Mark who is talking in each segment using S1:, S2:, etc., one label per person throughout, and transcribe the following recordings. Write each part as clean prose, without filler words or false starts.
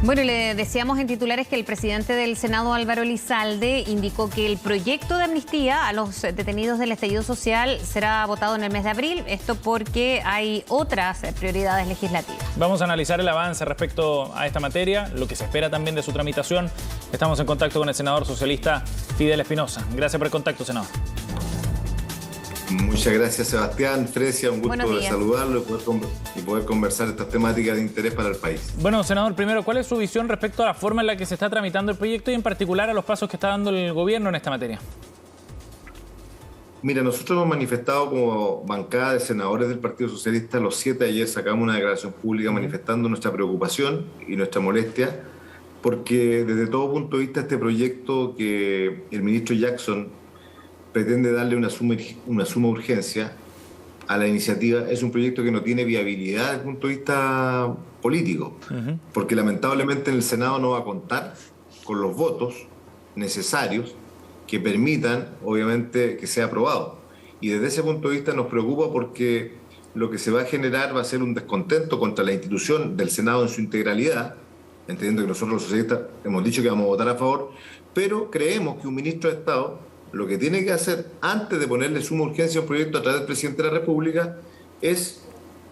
S1: Bueno, le decíamos en titulares que el presidente del Senado, Álvaro Elizalde, indicó que el proyecto de amnistía a los detenidos del estallido social será votado en el mes de abril. Esto porque hay otras prioridades legislativas.
S2: Vamos a analizar el avance respecto a esta materia, lo que se espera también de su tramitación. Estamos en contacto con el senador socialista Fidel Espinosa. Gracias por el contacto, senador.
S3: Muchas gracias, Sebastián. Fresia, un gusto de saludarlo y poder conversar estas temáticas de interés para el país.
S2: Bueno, senador, primero, ¿cuál es su visión respecto a la forma en la que se está tramitando el proyecto y en particular a los pasos que está dando el gobierno en esta materia?
S3: Mira, nosotros hemos manifestado como bancada de senadores del Partido Socialista, los 7 ayer sacamos una declaración pública manifestando nuestra preocupación y nuestra molestia, porque desde todo punto de vista este proyecto que el ministro Jackson pretende darle una suma urgencia a la iniciativa, es un proyecto que no tiene viabilidad desde el punto de vista político, porque lamentablemente en el Senado no va a contar con los votos necesarios que permitan, obviamente, que sea aprobado. Y desde ese punto de vista nos preocupa porque lo que se va a generar va a ser un descontento contra la institución del Senado en su integralidad, entendiendo que nosotros los socialistas hemos dicho que vamos a votar a favor, pero creemos que un ministro de Estado lo que tiene que hacer antes de ponerle suma urgencia a un proyecto a través del presidente de la República es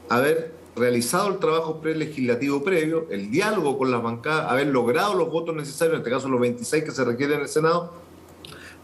S3: haber realizado el trabajo prelegislativo previo, el diálogo con las bancadas, haber logrado los votos necesarios, en este caso los 26 que se requieren en el Senado,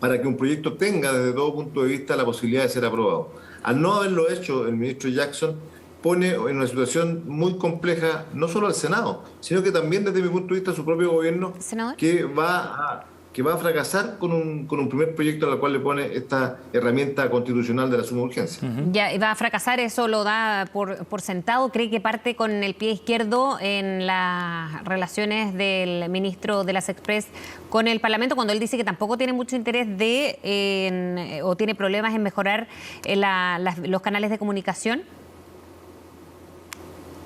S3: para que un proyecto tenga desde todo punto de vista la posibilidad de ser aprobado. Al no haberlo hecho, el ministro Jackson pone en una situación muy compleja no solo al Senado, sino que también desde mi punto de vista a su propio gobierno, que va a fracasar con un primer proyecto al cual le pone esta herramienta constitucional de la suma urgencia.
S1: Ya va a fracasar, eso lo da por sentado. ¿Cree que parte con el pie izquierdo en las relaciones del ministro de las Express con el Parlamento, cuando él dice que tampoco tiene mucho interés o tiene problemas en mejorar los canales de comunicación?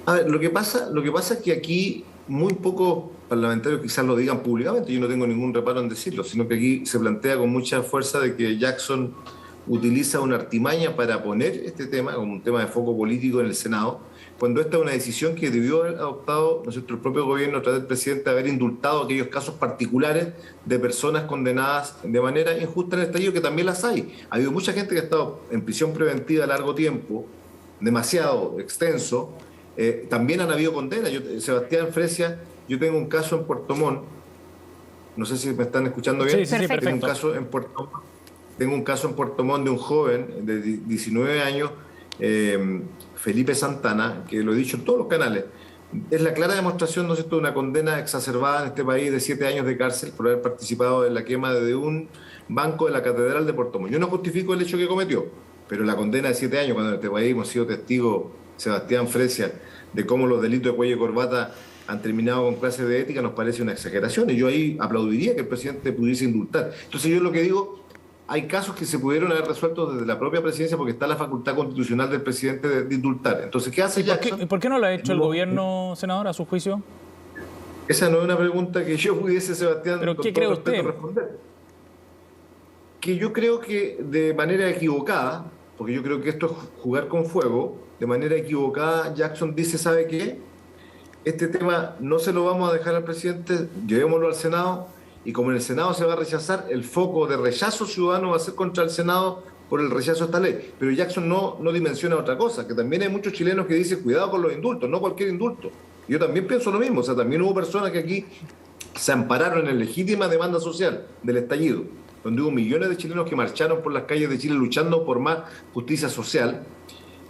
S3: A ver, lo que pasa es que aquí muy pocos parlamentarios quizás lo digan públicamente, yo no tengo ningún reparo en decirlo, sino que aquí se plantea con mucha fuerza de que Jackson utiliza una artimaña para poner este tema como un tema de foco político en el Senado, cuando esta es una decisión que debió haber adoptado nuestro propio gobierno a través del presidente, haber indultado aquellos casos particulares de personas condenadas de manera injusta en el estallido, que también las hay. Ha habido mucha gente que ha estado en prisión preventiva a largo tiempo, demasiado extenso. También han habido condenas. Sebastián Fresia, yo tengo un caso en Puerto Montt, no sé si me están escuchando bien.
S2: Sí, perfecto.
S3: Tengo un caso en Puerto Montt de un joven de 19 años, Felipe Santana, que lo he dicho en todos los canales. Es la clara demostración, ¿no es cierto?, de una condena exacerbada en este país de 7 años de cárcel por haber participado en la quema de un banco de la Catedral de Puerto Montt. Yo no justifico el hecho que cometió, pero la condena de 7 años, cuando en este país hemos sido testigos, Sebastián Fresia, de cómo los delitos de cuello y corbata han terminado con clases de ética, nos parece una exageración, y yo ahí aplaudiría que el presidente pudiese indultar. Entonces yo lo que digo, hay casos que se pudieron haber resuelto desde la propia presidencia porque está la facultad constitucional del presidente de indultar. Entonces, ¿qué hace Jackson?
S2: ¿Por qué no lo ha hecho el gobierno, senador, a su juicio?
S3: Esa no es una pregunta que yo pudiese, Sebastián,
S2: ¿pero qué cree usted?
S3: Responder. Que yo creo que de manera equivocada, porque yo creo que esto es jugar con fuego, de manera equivocada Jackson dice, ¿sabe qué? Este tema no se lo vamos a dejar al presidente, llevémoslo al Senado, y como en el Senado se va a rechazar, el foco de rechazo ciudadano va a ser contra el Senado por el rechazo a esta ley. Pero Jackson no dimensiona otra cosa, que también hay muchos chilenos que dicen, cuidado con los indultos, no cualquier indulto. Yo también pienso lo mismo, o sea, también hubo personas que aquí se ampararon en legítima demanda social del estallido, donde hubo millones de chilenos que marcharon por las calles de Chile luchando por más justicia social,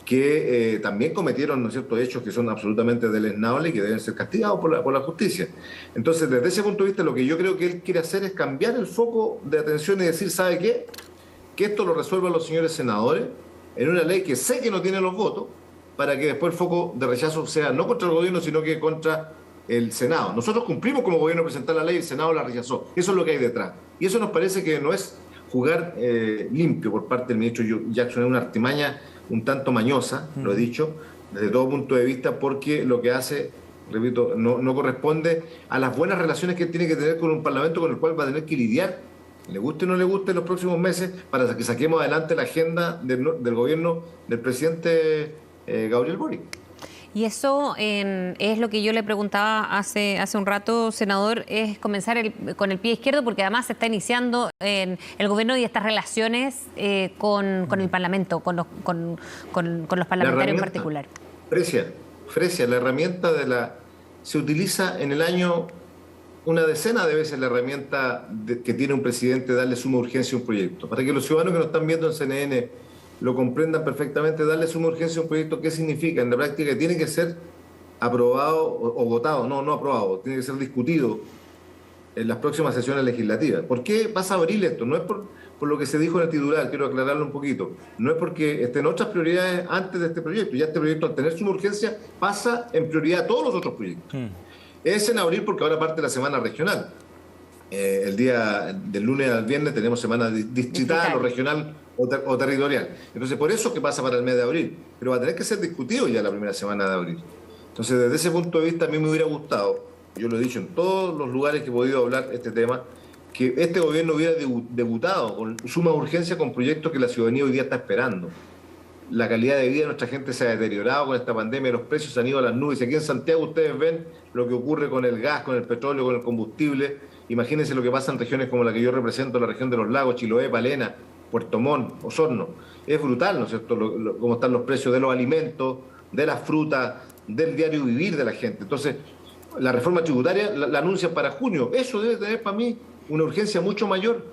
S3: que también cometieron, ¿no es cierto?, hechos que son absolutamente deleznables y que deben ser castigados por la justicia. Entonces, desde ese punto de vista, lo que yo creo que él quiere hacer es cambiar el foco de atención y decir, ¿sabe qué? Que esto lo resuelvan los señores senadores en una ley que sé que no tiene los votos, para que después el foco de rechazo sea no contra el gobierno, sino que contra el Senado. Nosotros cumplimos como gobierno presentar la ley y el Senado la rechazó. Eso es lo que hay detrás. Y eso nos parece que no es jugar limpio por parte del ministro Jackson, es una artimaña un tanto mañosa, lo he dicho, desde todo punto de vista, porque lo que hace, repito, no corresponde a las buenas relaciones que él tiene que tener con un parlamento con el cual va a tener que lidiar, le guste o no le guste, en los próximos meses, para que saquemos adelante la agenda del gobierno del presidente Gabriel Boric.
S1: Y eso es lo que yo le preguntaba hace un rato, senador, es comenzar con el pie izquierdo, porque además se está iniciando en el gobierno y estas relaciones con el Parlamento, con los parlamentarios en particular.
S3: Fresia, la herramienta se utiliza en el año una decena de veces la herramienta que tiene un presidente de darle suma urgencia a un proyecto. Para que los ciudadanos que nos están viendo en CNN lo comprendan perfectamente, darle suma urgencia a un proyecto, ¿qué significa? En la práctica tiene que ser aprobado o votado, no aprobado, tiene que ser discutido en las próximas sesiones legislativas. ¿Por qué pasa abril esto? No es por lo que se dijo en el titular, quiero aclararlo un poquito, no es porque estén otras prioridades antes de este proyecto, ya este proyecto al tener suma urgencia pasa en prioridad a todos los otros proyectos. Es en abril porque ahora parte la semana regional. El día del lunes al viernes tenemos semana distrital o regional o territorial. Entonces, por eso que pasa para el mes de abril. Pero va a tener que ser discutido ya la primera semana de abril. Entonces, desde ese punto de vista, a mí me hubiera gustado, yo lo he dicho en todos los lugares que he podido hablar este tema, que este gobierno hubiera debutado con suma urgencia con proyectos que la ciudadanía hoy día está esperando. La calidad de vida de nuestra gente se ha deteriorado con esta pandemia, los precios se han ido a las nubes. Aquí en Santiago ustedes ven lo que ocurre con el gas, con el petróleo, con el combustible. Imagínense lo que pasa en regiones como la que yo represento, la región de los lagos, Chiloé, Palena, Puerto Montt, Osorno. Es brutal, ¿no es cierto?, cómo están los precios de los alimentos, de las frutas, del diario vivir de la gente. Entonces, la reforma tributaria la anuncian para junio. Eso debe tener para mí una urgencia mucho mayor,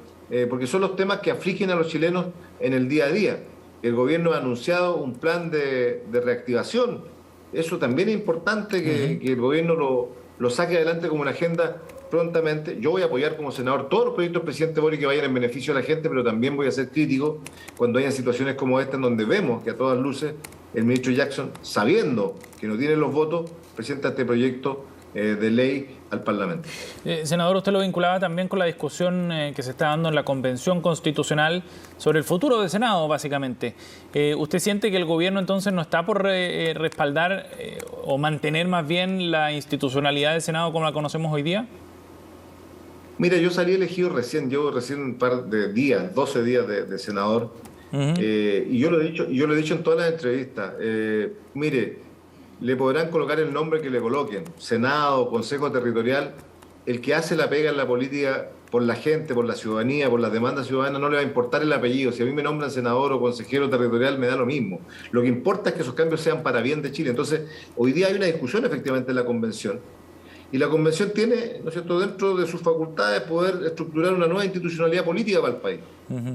S3: porque son los temas que afligen a los chilenos en el día a día. El gobierno ha anunciado un plan de reactivación. Eso también es importante que el gobierno lo saque adelante como una agenda prontamente. Yo voy a apoyar como senador todos los proyectos del presidente Boric que vayan en beneficio de la gente, pero también voy a ser crítico cuando hayan situaciones como esta en donde vemos que a todas luces el ministro Jackson, sabiendo que no tiene los votos, presenta este proyecto de ley al Parlamento.
S2: Senador, usted lo vinculaba también con la discusión que se está dando en la Convención Constitucional sobre el futuro del Senado, básicamente. ¿Usted siente que el gobierno entonces no está por respaldar o mantener más bien la institucionalidad del Senado como la conocemos hoy día?
S3: Mira, yo salí elegido llevo recién un par de días, 12 días de senador, y yo lo he dicho en todas las entrevistas. Mire, le podrán colocar el nombre que le coloquen, Senado, Consejo Territorial, el que hace la pega en la política por la gente, por la ciudadanía, por las demandas ciudadanas, no le va a importar el apellido. Si a mí me nombran senador o consejero territorial, me da lo mismo. Lo que importa es que esos cambios sean para bien de Chile. Entonces, hoy día hay una discusión efectivamente en la Convención, y la Convención tiene, ¿no es cierto?, dentro de sus facultades poder estructurar una nueva institucionalidad política para el país.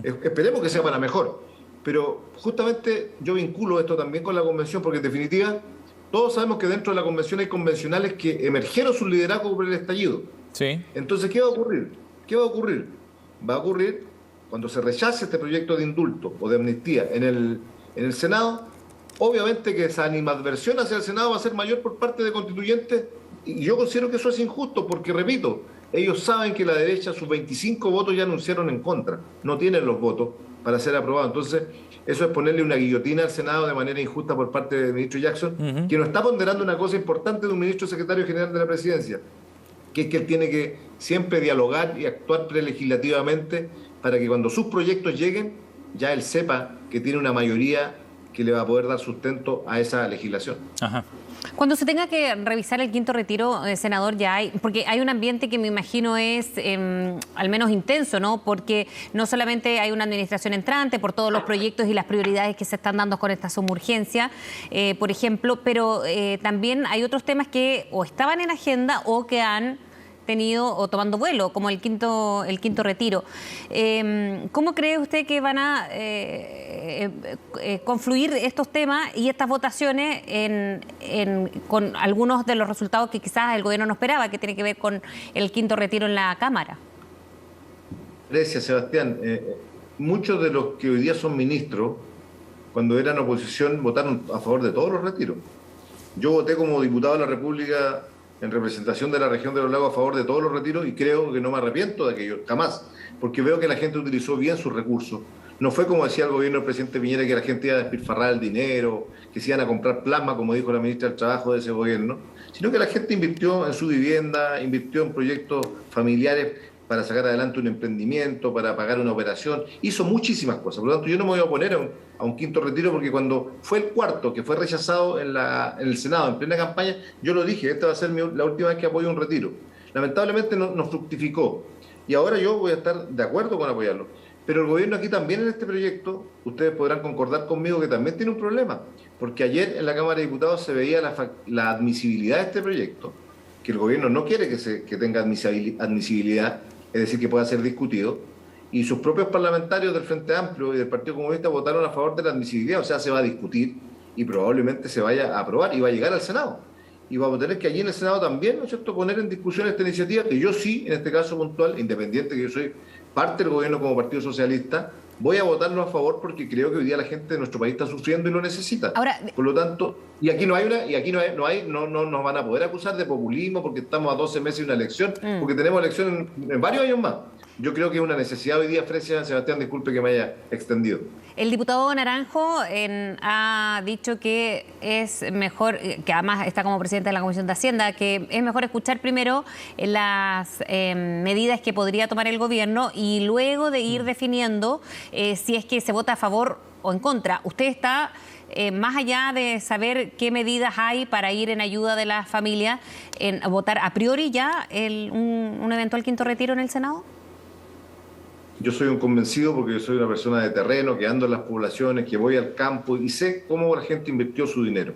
S3: Esperemos que sea para mejor. Pero justamente yo vinculo esto también con la Convención, porque en definitiva todos sabemos que dentro de la Convención hay convencionales que emergieron su liderazgo por el estallido.
S2: Sí.
S3: Entonces, ¿qué va a ocurrir? Va a ocurrir cuando se rechace este proyecto de indulto o de amnistía en el Senado. Obviamente que esa animadversión hacia el Senado va a ser mayor por parte de constituyentes, y yo considero que eso es injusto porque, repito, ellos saben que la derecha, sus 25 votos ya anunciaron en contra, no tienen los votos para ser aprobado. Entonces, eso es ponerle una guillotina al Senado de manera injusta por parte del ministro Jackson, que no está ponderando una cosa importante de un ministro secretario general de la presidencia, que es que él tiene que siempre dialogar y actuar prelegislativamente para que cuando sus proyectos lleguen, ya él sepa que tiene una mayoría que le va a poder dar sustento a esa legislación.
S2: Ajá.
S1: Cuando se tenga que revisar el quinto retiro, senador, porque hay un ambiente que me imagino es al menos intenso, ¿no? Porque no solamente hay una administración entrante por todos los proyectos y las prioridades que se están dando con esta suma urgencia, por ejemplo, pero también hay otros temas que o estaban en agenda o que han tenido o tomando vuelo, como el quinto retiro. ¿Cómo cree usted que van a confluir estos temas y estas votaciones con algunos de los resultados que quizás el gobierno no esperaba, que tiene que ver con el quinto retiro en la Cámara?
S3: Gracias, Sebastián. Muchos de los que hoy día son ministros, cuando eran oposición, votaron a favor de todos los retiros. Yo voté como diputado de la República en representación de la región de los lagos a favor de todos los retiros, y creo que no me arrepiento de aquello, jamás, porque veo que la gente utilizó bien sus recursos. No fue como decía el gobierno del presidente Piñera, que la gente iba a despilfarrar el dinero, que se iban a comprar plasma, como dijo la ministra del Trabajo de ese gobierno, sino que la gente invirtió en su vivienda, invirtió en proyectos familiares para sacar adelante un emprendimiento, para pagar una operación, hizo muchísimas cosas. Por lo tanto, yo no me voy a oponer a un quinto retiro, porque cuando fue el cuarto, que fue rechazado en el Senado, en plena campaña, yo lo dije, esta va a ser la última vez que apoyo un retiro. Lamentablemente no fructificó, y ahora yo voy a estar de acuerdo con apoyarlo. Pero el gobierno aquí también en este proyecto, ustedes podrán concordar conmigo que también tiene un problema, porque ayer en la Cámara de Diputados se veía la admisibilidad de este proyecto, que el gobierno no quiere que tenga admisibilidad, es decir, que pueda ser discutido, y sus propios parlamentarios del Frente Amplio y del Partido Comunista votaron a favor de la admisibilidad, o sea, se va a discutir y probablemente se vaya a aprobar y va a llegar al Senado. Y vamos a tener que allí en el Senado también, ¿no es cierto?, poner en discusión esta iniciativa, que yo sí, en este caso puntual, independiente que yo soy parte del gobierno como Partido Socialista, voy a votarlo a favor porque creo que hoy día la gente de nuestro país está sufriendo y lo necesita. Ahora, por lo tanto, y aquí no nos van a poder acusar de populismo porque estamos a 12 meses de una elección, porque tenemos elecciones en varios años más. Yo creo que es una necesidad hoy día, Fresia. Sebastián, disculpe que me haya extendido.
S1: El diputado Naranjo ha dicho que es mejor, que además está como presidente de la Comisión de Hacienda, que es mejor escuchar primero las medidas que podría tomar el gobierno y luego de ir definiendo si es que se vota a favor o en contra. Usted está, más allá de saber qué medidas hay para ir en ayuda de las familias, en votar a priori ya un eventual quinto retiro en el Senado.
S3: Yo soy un convencido porque yo soy una persona de terreno, que ando en las poblaciones, que voy al campo y sé cómo la gente invirtió su dinero.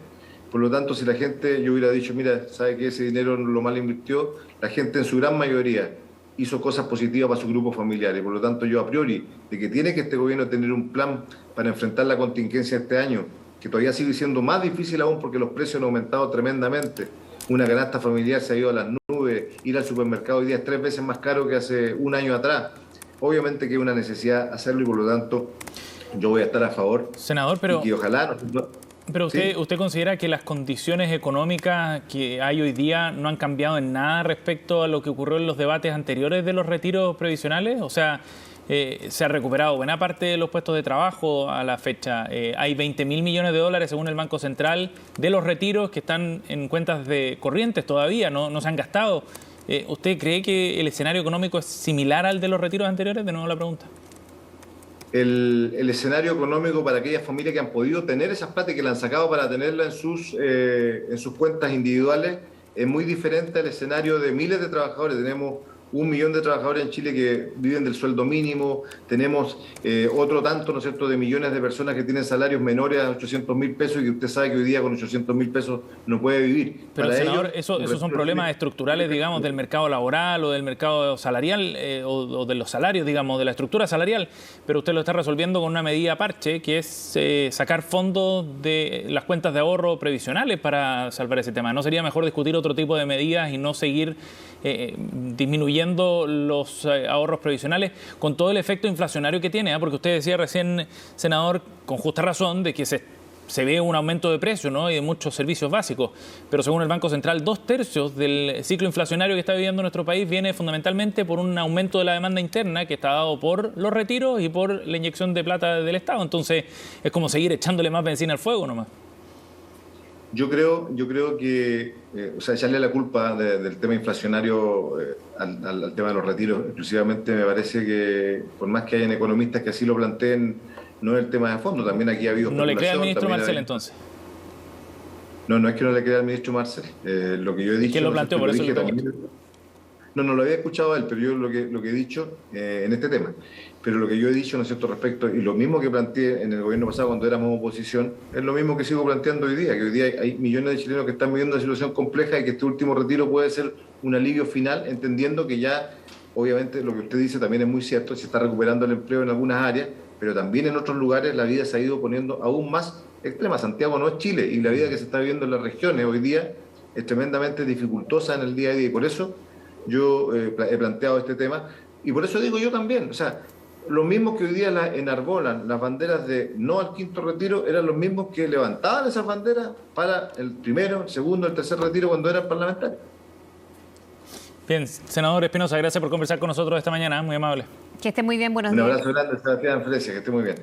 S3: Por lo tanto, si la gente, yo hubiera dicho, mira, sabe que ese dinero lo mal invirtió, la gente en su gran mayoría hizo cosas positivas para su grupo familiar. Y por lo tanto, yo a priori, de que tiene que este gobierno tener un plan para enfrentar la contingencia este año, que todavía sigue siendo más difícil aún porque los precios han aumentado tremendamente. Una canasta familiar se ha ido a las nubes, ir al supermercado hoy día es 3 veces más caro que hace un año atrás. Obviamente que es una necesidad hacerlo y por lo tanto yo voy a estar a favor.
S2: Senador, pero...
S3: Y ojalá...
S2: Pero usted,
S3: ¿sí?
S2: ¿Usted considera que las condiciones económicas que hay hoy día no han cambiado en nada respecto a lo que ocurrió en los debates anteriores de los retiros previsionales? O sea, se ha recuperado buena parte de los puestos de trabajo a la fecha. Hay 20.000 millones de dólares, según el Banco Central, de los retiros que están en cuentas de corrientes todavía, no se han gastado. ¿Usted cree que el escenario económico es similar al de los retiros anteriores? De nuevo la pregunta.
S3: El escenario económico para aquellas familias que han podido tener esas plata y que la han sacado para tenerla en sus cuentas individuales es muy diferente al escenario de miles de trabajadores. Tenemos 1 millón de trabajadores en Chile que viven del sueldo mínimo, tenemos otro tanto, ¿no es cierto?, de millones de personas que tienen salarios menores a 800.000 pesos y que usted sabe que hoy día con 800.000 pesos no puede vivir.
S2: Pero,
S3: para
S2: senador,
S3: ellos,
S2: esos son problemas estructurales, digamos, del mercado laboral o del mercado salarial o de los salarios, digamos, de la estructura salarial, pero usted lo está resolviendo con una medida parche que es sacar fondos de las cuentas de ahorro previsionales para salvar ese tema. ¿No sería mejor discutir otro tipo de medidas y no seguir disminuyendo los ahorros previsionales con todo el efecto inflacionario que tiene? Porque usted decía recién, senador, con justa razón, de que se ve un aumento de precios, ¿no?, y de muchos servicios básicos, pero según el Banco Central, 2/3 del ciclo inflacionario que está viviendo nuestro país viene fundamentalmente por un aumento de la demanda interna que está dado por los retiros y por la inyección de plata del Estado. Entonces es como seguir echándole más benzina al fuego nomás.
S3: Yo creo que, echarle la culpa del tema inflacionario al tema de los retiros, exclusivamente, me parece que, por más que hayan economistas que así lo planteen, no es el tema de fondo. También aquí ha habido...
S2: ¿No le crea al ministro Marcel entonces?
S3: No es que no le crea al ministro Marcel. Lo que yo he dicho...
S2: ¿Quién lo planteó? Por eso lo pregunto.
S3: No lo había escuchado a él, pero yo lo que he dicho en este tema. Pero lo que yo he dicho, ¿no es cierto?, respecto, y lo mismo que planteé en el gobierno pasado cuando éramos oposición, es lo mismo que sigo planteando hoy día, que hoy día hay millones de chilenos que están viviendo una situación compleja y que este último retiro puede ser un alivio final, entendiendo que ya, obviamente, lo que usted dice también es muy cierto, se está recuperando el empleo en algunas áreas, pero también en otros lugares la vida se ha ido poniendo aún más extrema. Santiago no es Chile, y la vida que se está viviendo en las regiones hoy día es tremendamente dificultosa en el día a día, y por eso yo he planteado este tema, y por eso digo yo también, o sea, los mismos que hoy día enarbolan las banderas de no al quinto retiro eran los mismos que levantaban esas banderas para el primero, el segundo, el tercer retiro cuando eran parlamentarios.
S2: Bien, senador Espinosa, gracias por conversar con nosotros esta mañana, muy amable.
S1: Que esté muy bien, buenos días.
S3: Un abrazo grande, Sebastián Fresia, que esté muy bien.